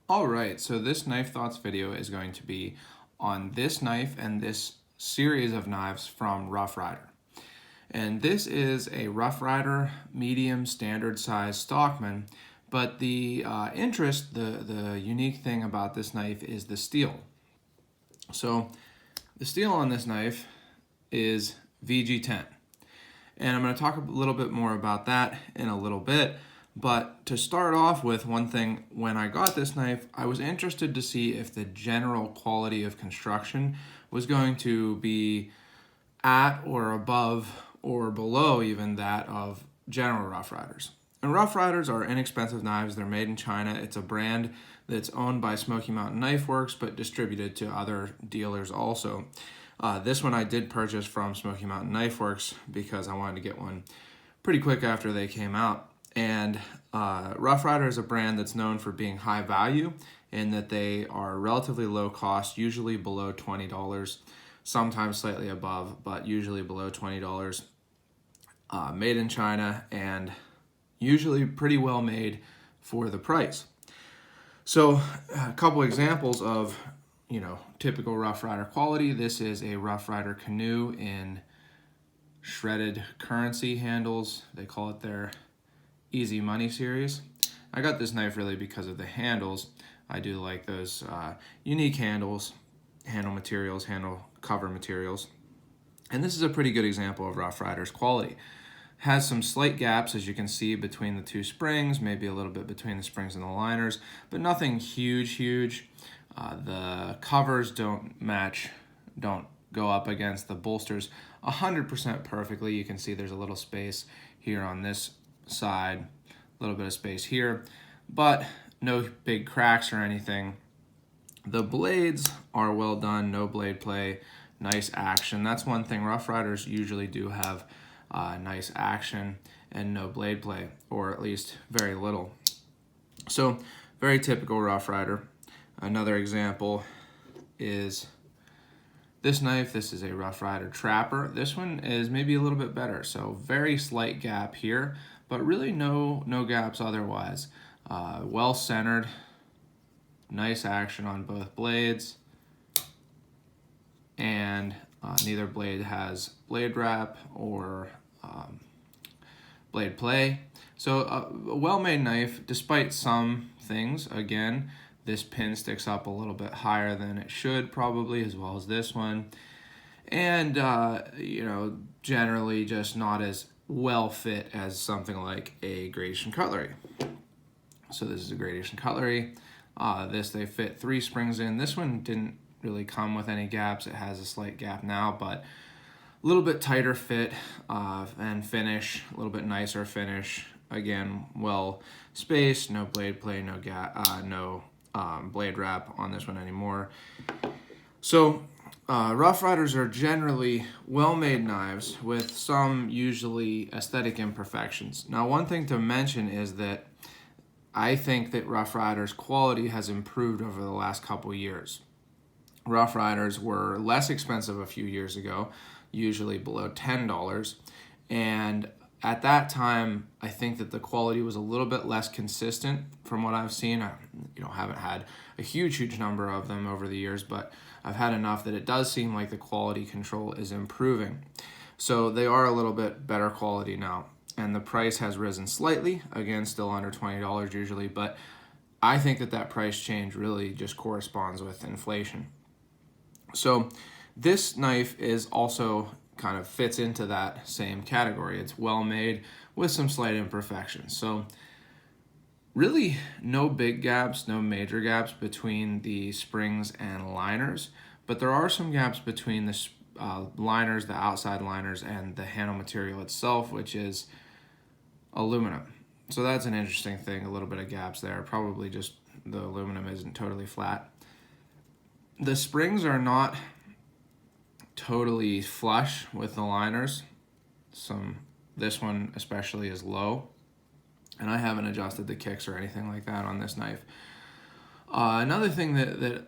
Alright, so this Knife Thoughts video is going to be on this knife and this series of knives from Rough Ryder. And this is a Rough Ryder medium standard size Stockman, but the the unique thing about this knife is the steel. So the steel on this knife is VG10. And I'm going to talk a little bit more about that in a little bit. But to start off with, one thing, when I got this knife, I was interested to see if the general quality of construction was going to be at or above or below even that of general Rough Riders. And Rough Riders are inexpensive knives. They're made in China. It's a brand that's owned by Smoky Mountain Knife Works, but distributed to other dealers also. This one I did purchase from Smoky Mountain Knife Works because I wanted to get one pretty quick after they came out. And Rough Ryder is a brand that's known for being high value in that they are relatively low cost, usually below $20, sometimes slightly above, but usually below $20. Made in China and usually pretty well made for the price. So a couple examples of, typical Rough Ryder quality. This is a Rough Ryder canoe in shredded currency handles. They call it their Easy Money series. I got this knife really because of the handles. I do like those unique handles, handle materials, handle cover materials. And this is a pretty good example of Rough Ryder's quality. Has some slight gaps, as you can see, between the two springs, maybe a little bit between the springs and the liners, but nothing huge. The covers don't go up against the bolsters 100% perfectly. You can see there's a little space here on this side, a little bit of space here, but no big cracks or anything. The blades are well done, no blade play, nice action. That's one thing. Rough Riders usually do have nice action and no blade play, or at least very little. So very typical Rough Ryder. Another example is this knife. This is a Rough Ryder Trapper. This one is maybe a little bit better. So very slight gap here, but really no gaps otherwise. Well centered, nice action on both blades, and neither blade has blade wrap or blade play. So a well-made knife, despite some things. Again, this pin sticks up a little bit higher than it should probably, as well as this one. And, generally just not as well fit as something like a gradation cutlery. So this is a gradation cutlery. They fit 3 springs in. This one didn't really come with any gaps. It has a slight gap now, but a little bit tighter fit and finish, a little bit nicer finish. Again, well spaced, no blade play, no blade wrap on this one anymore. So Rough Riders are generally well-made knives with some usually aesthetic imperfections. Now, one thing to mention is that I think that Rough Riders' quality has improved over the last couple years. Rough Riders were less expensive a few years ago, usually below $10, and at that time, I think that the quality was a little bit less consistent from what I've seen. I haven't had a huge number of them over the years, but I've had enough that it does seem like the quality control is improving. So they are a little bit better quality now, and the price has risen slightly. Again, still under $20 usually, but I think that price change really just corresponds with inflation. So this knife is also kind of fits into that same category. It's well made with some slight imperfections. So really no big gaps, no major gaps between the springs and liners, but there are some gaps between the liners, the outside liners, and the handle material itself, which is aluminum. So that's an interesting thing, a little bit of gaps there. Probably just the aluminum isn't totally flat. The springs are not totally flush with the liners. This one especially is low, and I haven't adjusted the kicks or anything like that on this knife. Another thing that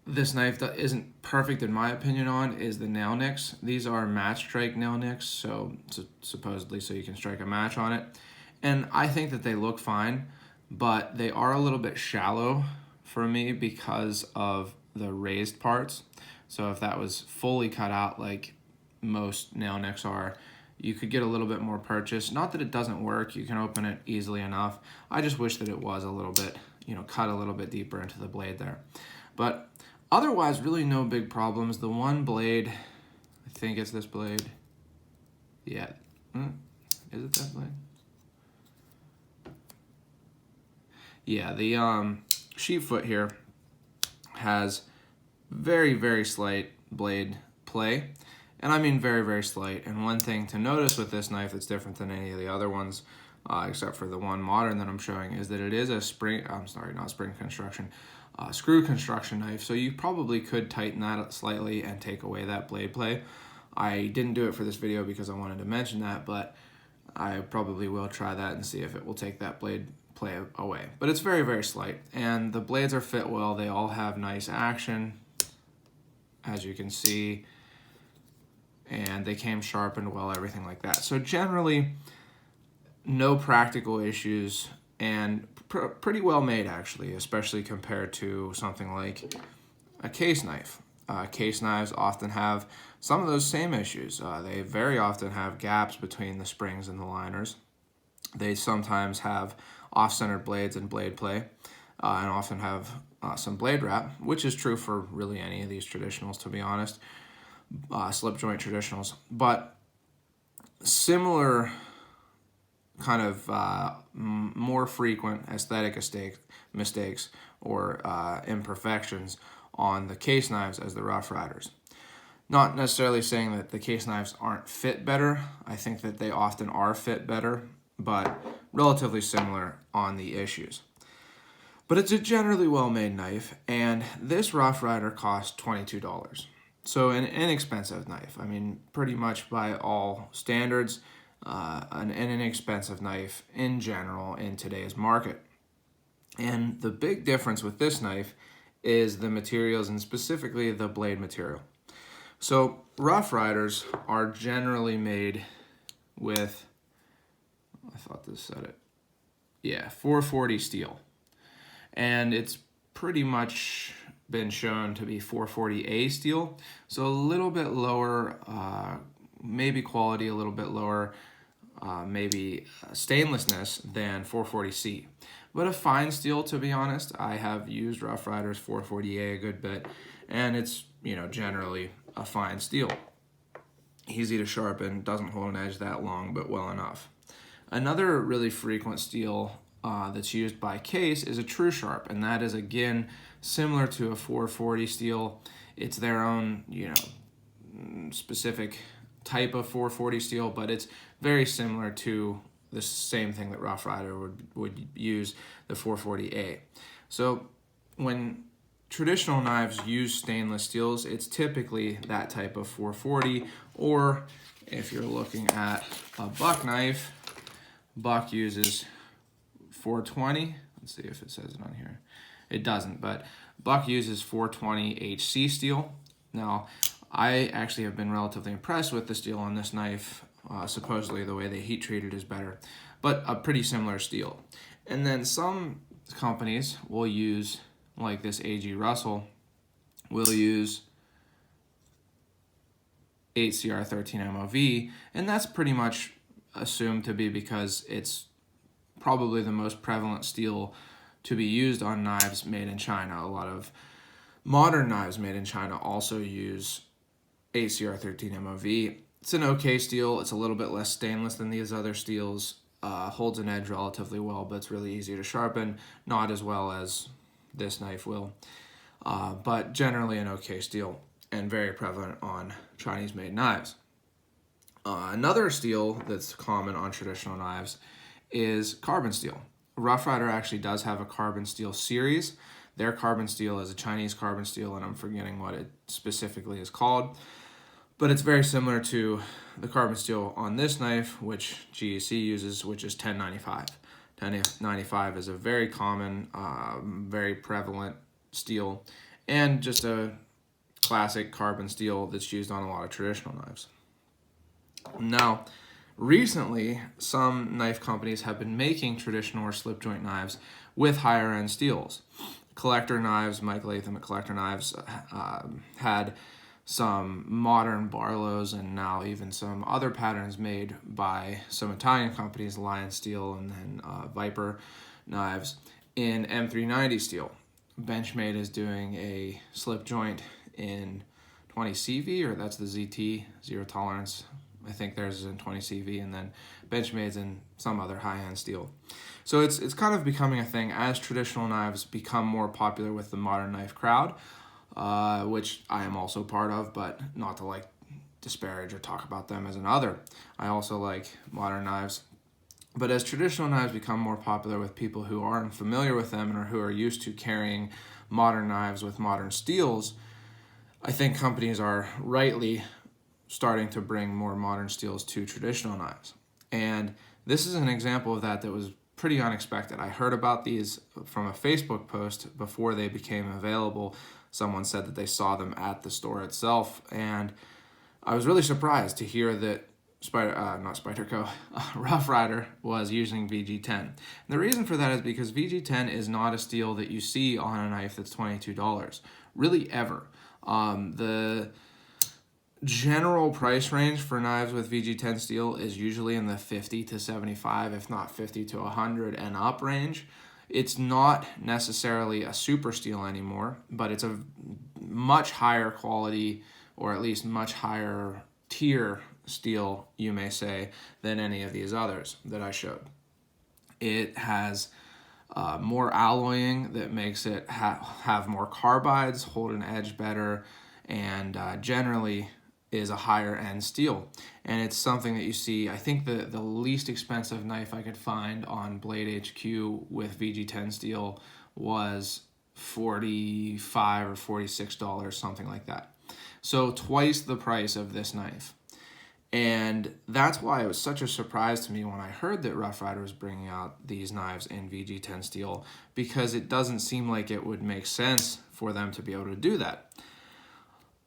this knife isn't perfect in my opinion on is the nail nicks. These are match strike nail nicks, so supposedly so you can strike a match on it, and I think that they look fine, but they are a little bit shallow for me because of the raised parts. So if that was fully cut out like most nail nicks are, you could get a little bit more purchase. Not that it doesn't work, you can open it easily enough. I just wish that it was a little bit, cut a little bit deeper into the blade there. But otherwise, really no big problems. The one blade, I think it's this blade. Yeah, is it that blade? Yeah, the sheep foot here has very, very slight blade play. And I mean very, very slight. And one thing to notice with this knife that's different than any of the other ones, except for the one modern that I'm showing, is that it is a screw construction knife. So you probably could tighten that slightly and take away that blade play. I didn't do it for this video because I wanted to mention that, but I probably will try that and see if it will take that blade play away. But it's very, very slight. And the blades are fit well. They all have nice action, as you can see. And they came sharpened well, everything like that. So generally, no practical issues, and pretty well made actually, especially compared to something like a case knife. Case knives often have some of those same issues. They very often have gaps between the springs and the liners. They sometimes have off-centered blades and blade play, and often have some blade wrap, which is true for really any of these traditionals, to be honest. Slip joint traditionals, but similar kind of more frequent aesthetic mistakes or imperfections on the case knives as the Rough Riders. Not necessarily saying that the case knives aren't fit better. I think that they often are fit better, but relatively similar on the issues. But it's a generally well-made knife, and this Rough Rider cost $22. So an inexpensive knife. I mean, pretty much by all standards, an inexpensive knife in general in today's market. And the big difference with this knife is the materials, and specifically the blade material. So Rough Riders are generally made with, I thought this said it, yeah, 440 steel. And it's pretty much been shown to be 440A steel, so a little bit lower, maybe quality a little bit lower, maybe stainlessness than 440C. But a fine steel, to be honest. I have used Rough Riders 440A a good bit, and it's, generally a fine steel. Easy to sharpen, doesn't hold an edge that long, but well enough. Another really frequent steel that's used by case is a True Sharp, and that is again similar to a 440 steel. It's their own, specific type of 440 steel, but it's very similar to the same thing that Rough Rider would use, the 440A. So when traditional knives use stainless steels, it's typically that type of 440, or if you're looking at a buck knife, Buck uses 420. Let's see if it says it on here. It doesn't, but Buck uses 420 HC steel. Now, I actually have been relatively impressed with the steel on this knife. Supposedly the way they heat treat it is better, but a pretty similar steel. And then some companies will use, like this AG Russell, will use 8CR13 MOV, and that's pretty much assumed to be because it's probably the most prevalent steel to be used on knives made in China. A lot of modern knives made in China also use 8CR13 MOV. It's an okay steel. It's a little bit less stainless than these other steels. Holds an edge relatively well, but it's really easy to sharpen. Not as well as this knife will. But generally an okay steel and very prevalent on Chinese-made knives. Another steel that's common on traditional knives is carbon steel. Rough Rider actually does have a carbon steel series. Their carbon steel is a Chinese carbon steel, and I'm forgetting what it specifically is called. But it's very similar to the carbon steel on this knife, which GEC uses, which is 1095. 1095 is a very common, very prevalent steel, and just a classic carbon steel that's used on a lot of traditional knives. Now, recently, some knife companies have been making traditional or slip joint knives with higher end steels. Collector Knives, Mike Latham at Collector Knives, had some modern Barlows and now even some other patterns made by some Italian companies, Lion Steel and then Viper Knives, in M390 steel. Benchmade is doing a slip joint in 20 CV, or that's the ZT, zero tolerance. I think theirs is in 20 CV, and then Benchmade's in some other high-end steel. So it's kind of becoming a thing as traditional knives become more popular with the modern knife crowd, which I am also part of, but not to like disparage or talk about them as another. I also like modern knives. But as traditional knives become more popular with people who aren't familiar with them and who are used to carrying modern knives with modern steels, I think companies are rightly starting to bring more modern steels to traditional knives. And this is an example of that was pretty unexpected. I heard about these from a Facebook post before they became available. Someone said that they saw them at the store itself, and I was really surprised to hear that Rough Ryder was using VG10. And the reason for that is because VG10 is not a steel that you see on a knife that's $22, really ever. The general price range for knives with VG10 steel is usually in the 50 to 75, if not 50 to 100 and up range. It's not necessarily a super steel anymore, but it's a much higher quality, or at least much higher tier steel, you may say, than any of these others that I showed. It has more alloying that makes it have more carbides, hold an edge better, and generally is a higher end steel. And it's something that you see, I think the least expensive knife I could find on Blade HQ with VG10 steel was $45 or $46, something like that. So twice the price of this knife. And that's why it was such a surprise to me when I heard that Rough Ryder was bringing out these knives in VG10 steel, because it doesn't seem like it would make sense for them to be able to do that.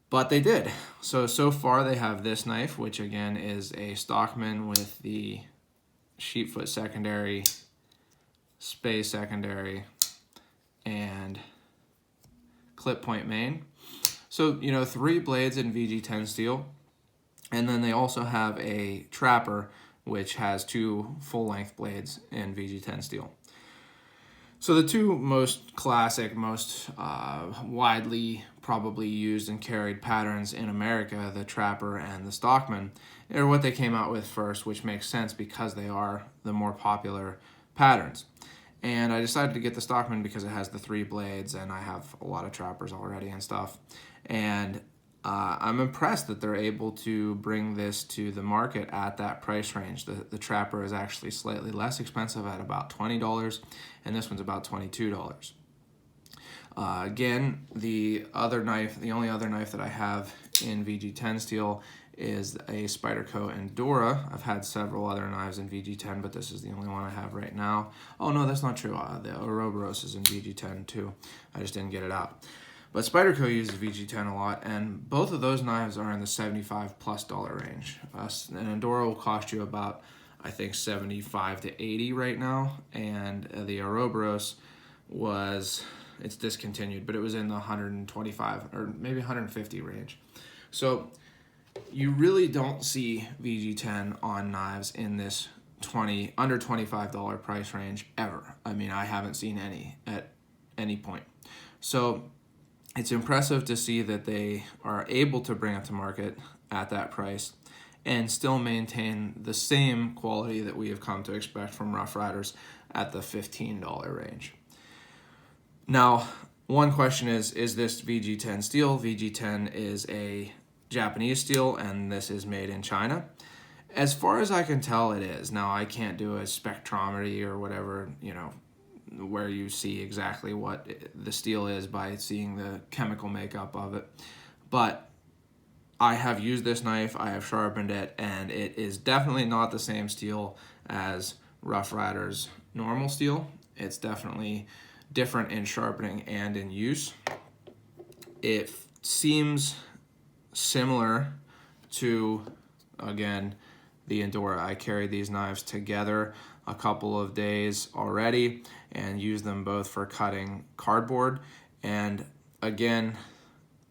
But they did. So far they have this knife, which again is a Stockman with the sheepfoot secondary, spay secondary, and clip point main. So, 3 blades in VG10 steel. And then they also have a trapper, which has 2 full-length blades in VG10 steel. So the 2 most classic, most widely probably used and carried patterns in America, the trapper and the Stockman, are what they came out with first, which makes sense because they are the more popular patterns. And I decided to get the Stockman because it has the 3 blades, and I have a lot of trappers already and stuff. And I'm impressed that they're able to bring this to the market at that price range. The trapper is actually slightly less expensive at about $20, and this one's about $22. Again, the only other knife that I have in VG10 steel is a Spyderco Endura. I've had several other knives in VG10, but this is the only one I have right now. Oh no, that's not true. The Ouroboros is in VG10 too. I just didn't get it out. But Spyderco uses VG10 a lot, and both of those knives are in the $75+ range. An Endura will cost you about, I think, $75 to $80 right now, and the Ouroboros it's discontinued, but it was in the $125 or maybe $150 range. So you really don't see VG10 on knives in this under $25 price range ever. I mean, I haven't seen any at any point. So it's impressive to see that they are able to bring it to market at that price and still maintain the same quality that we have come to expect from Rough Ryders at the $15 range. Now, one question is this VG10 steel? VG10 is a Japanese steel, and this is made in China. As far as I can tell, it is. Now, I can't do a spectrometry or whatever, where you see exactly what the steel is by seeing the chemical makeup of it. But I have used this knife, I have sharpened it, and it is definitely not the same steel as Rough Ryder's normal steel. It's definitely different in sharpening and in use. It seems similar to, again, the Endura. I carry these knives together. a couple of days already and use them both for cutting cardboard. And again,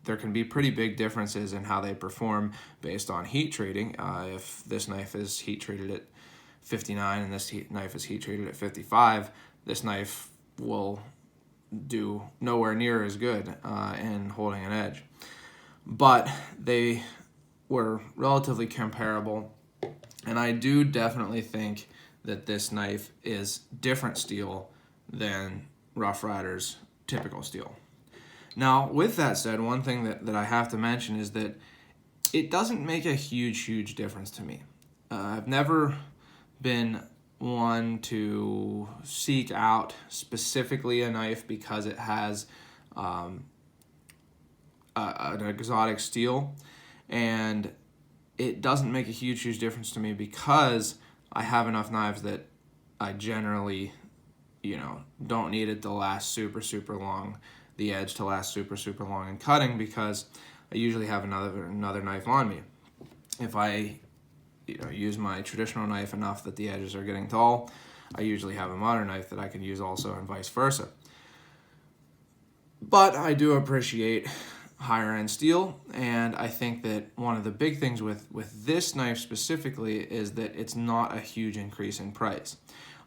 there can be pretty big differences in how they perform based on heat treating. If this knife is heat treated at 59 and this knife is heat treated at 55, this knife will do nowhere near as good in holding an edge. But they were relatively comparable, and I do definitely think that this knife is different steel than Rough Ryder's typical steel. Now, with that said, one thing that I have to mention is that it doesn't make a huge difference to me. I've never been one to seek out specifically a knife because it has an exotic steel, and it doesn't make a huge difference to me because I have enough knives that I generally, don't need it to last super long, the edge to last super long in cutting, because I usually have another knife on me. If I use my traditional knife enough that the edges are getting tall, I usually have a modern knife that I can use also, and vice versa. But I do appreciate higher end steel, and I think that one of the big things with this knife specifically is that it's not a huge increase in price.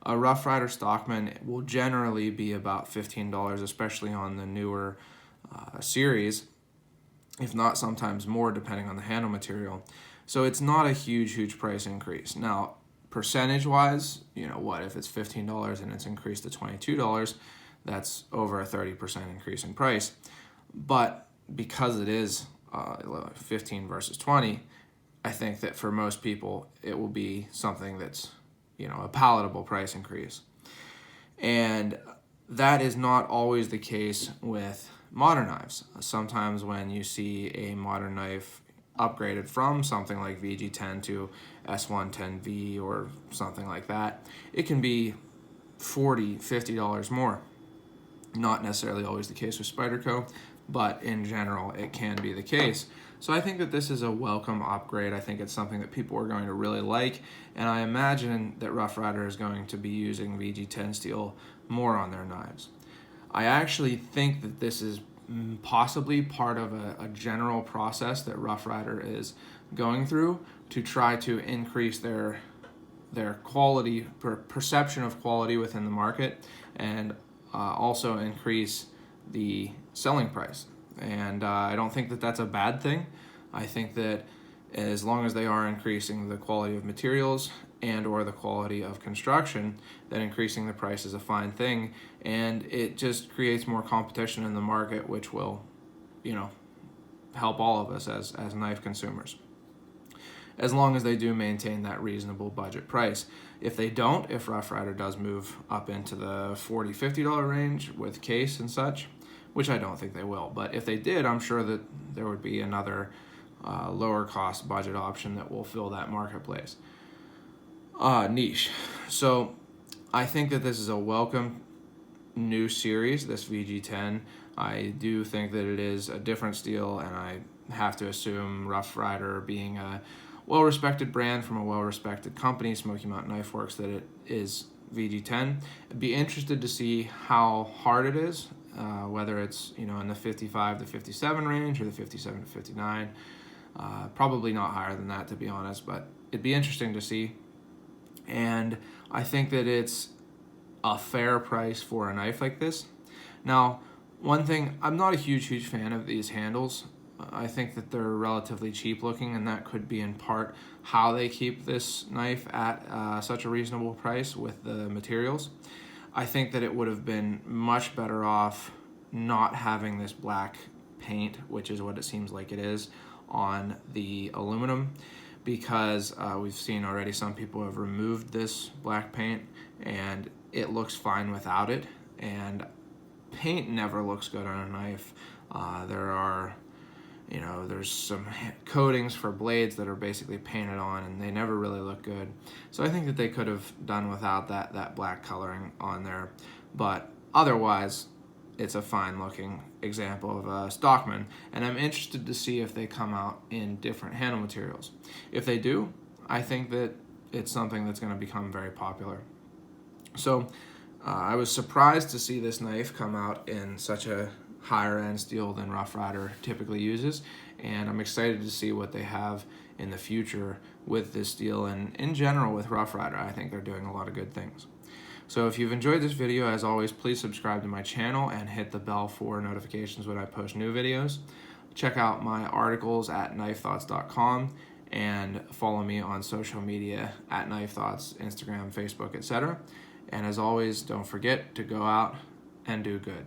A Rough Ryder Stockman will generally be about $15, especially on the newer series, if not sometimes more depending on the handle material. So it's not a huge price increase. Now, percentage-wise, if it's $15 and it's increased to $22, that's over a 30% increase in price. But because it is 15 versus 20, I think that for most people it will be something that's a palatable price increase. And that is not always the case with modern knives. Sometimes when you see a modern knife upgraded from something like VG10 to S110V or something like that, it can be $40, $50 more. Not necessarily always the case with Spyderco, but in general it can be the case. So I think that this is a welcome upgrade. I think it's something that people are going to really like, and I imagine that Rough Ryder is going to be using VG10 steel more on their knives. I actually think that this is possibly part of a general process that Rough Ryder is going through to try to increase their quality, perception of quality within the market, and also increase the selling price. And I don't think that that's a bad thing. I think that as long as they are increasing the quality of materials and or the quality of construction, then increasing the price is a fine thing, and it just creates more competition in the market, which will, help all of us as knife consumers, as long as they do maintain that reasonable budget price. If they don't, if Rough Ryder does move up into the $40, $50 range with case and such, which I don't think they will, but if they did, I'm sure that there would be another lower cost budget option that will fill that marketplace niche. So I think that this is a welcome new series, this VG10. I do think that it is a different steel, and I have to assume Rough Ryder, being a well-respected brand from a well-respected company, Smoky Mountain Knife Works, that it is VG10. I'd be interested to see how hard it is, whether it's in the 55 to 57 range or the 57 to 59. Probably not higher than that, to be honest, but it'd be interesting to see. And I think that it's a fair price for a knife like this. Now, one thing, I'm not a huge fan of these handles. I think that they're relatively cheap looking, and that could be in part how they keep this knife at such a reasonable price with the materials. I think that it would have been much better off not having this black paint, which is what it seems like it is, on the aluminum, because we've seen already some people have removed this black paint and it looks fine without it, and paint never looks good on a knife. There's some coatings for blades that are basically painted on, and they never really look good. So I think that they could have done without that black coloring on there. But otherwise, it's a fine looking example of a Stockman, and I'm interested to see if they come out in different handle materials. If they do, I think that it's something that's going to become very popular. So I was surprised to see this knife come out in such a higher end steel than Rough Rider typically uses, and I'm excited to see what they have in the future with this steel and in general with Rough Rider. I think they're doing a lot of good things. So if you've enjoyed this video, as always, please subscribe to my channel and hit the bell for notifications when I post new videos. Check out my articles at knifethoughts.com and follow me on social media at knifethoughts, Instagram, Facebook, etc. And as always, don't forget to go out and do good.